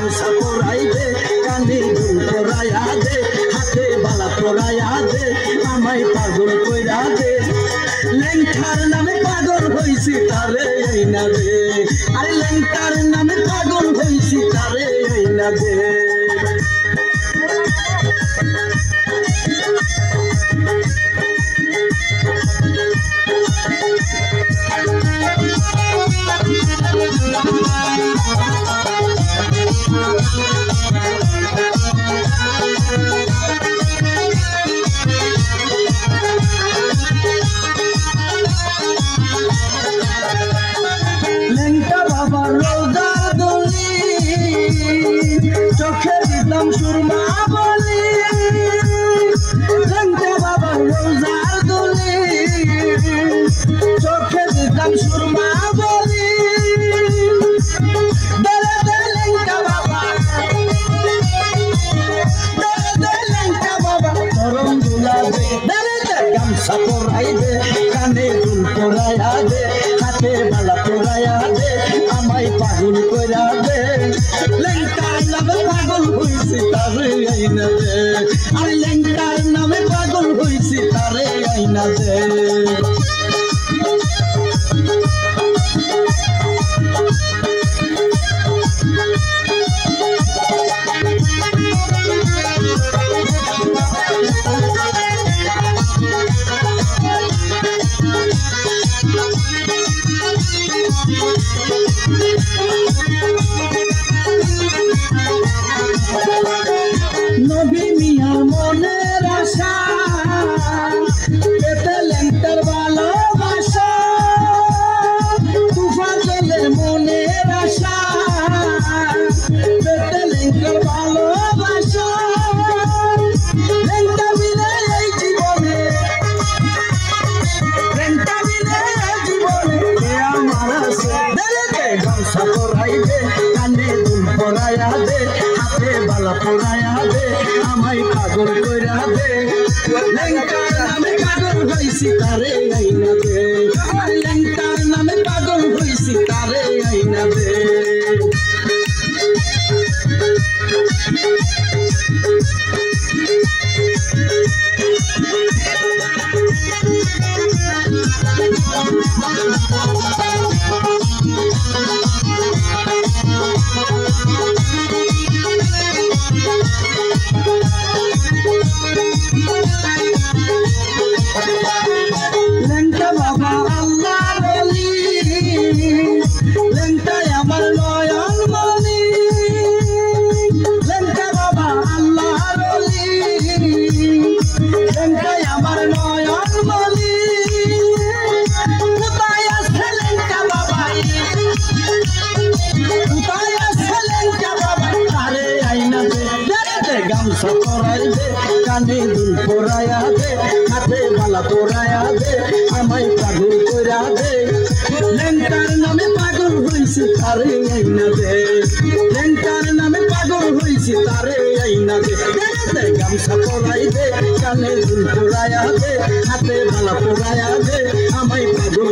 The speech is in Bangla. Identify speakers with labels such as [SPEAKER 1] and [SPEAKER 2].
[SPEAKER 1] গামছা পরাই দে কানে দুল পরাইয়া দে হাতে বালা পরাইয়া দে আমায় পাগল কইরা দে লেংটার নামে পাগল হইছি তারে আইনা দে আরে লেংটার নামে পাগল হইছি তারে আইনা দে লেংটা বাবা রোজার দলি চোখে দিতাম সুরমা বলি লেংটা বাবা রোজার দলি চোখে দিতাম সুরমা বলি দলে দলে লেংটা বাবা দলে দলে লেংটা বাবা তরম দুলা দে দলে দলে গামছা পরাই দে কানে দুল পরাইয়া দে হাতে বালা পরাইয়া দে আমায় পাগল কইরা দে লেংটার নামে পাগল হইছি তারে আইনা দে আর লেংটার নামে পাগল হইছি তারে আইনা দে নবী মিয়ার মনের আশা পেতে লেংটার ভালোবাসা তুফাজলের মনের আশা পেতে লেংটার ভালোবাসা লেংটা মিলে এই জীবনে লেংটা মিলে এই জীবনে কে আমার আছে গামছা পরাই দে কানে দুল পরাইয়া দে হাতে বালা পরাইয়া দে আমায় পাগল কইরা দে লেংটার নামে পাগল হইছি তারে আইনা দে লেংটার নামে পাগল হইছি তারে আইনা দে লেংটা বাবা আল্লাহ বলি লেংটাই আমার নয়ন মনি লেংটা বাবা আল্লাহ বলি লেংটাই আমার নয়ন মনি কোথায় আছে লেংটা বাবা কোথায় আছে লেংটা বাবা তারে আইনা দে গামছা পরাই দে কানে দুল পরাইয়া দে হাতে বালা পরাইয়া দে আমায় পাগল কইরা দে লেংটার নামে পাগল হইছি তারে আইনা দে লেংটার নামে পাগল হইছি তারে আইনা দে গামছা পরাই দে কানে দুল পরাইয়া দে হাতে বালা পরাইয়া দে আমায় পাগল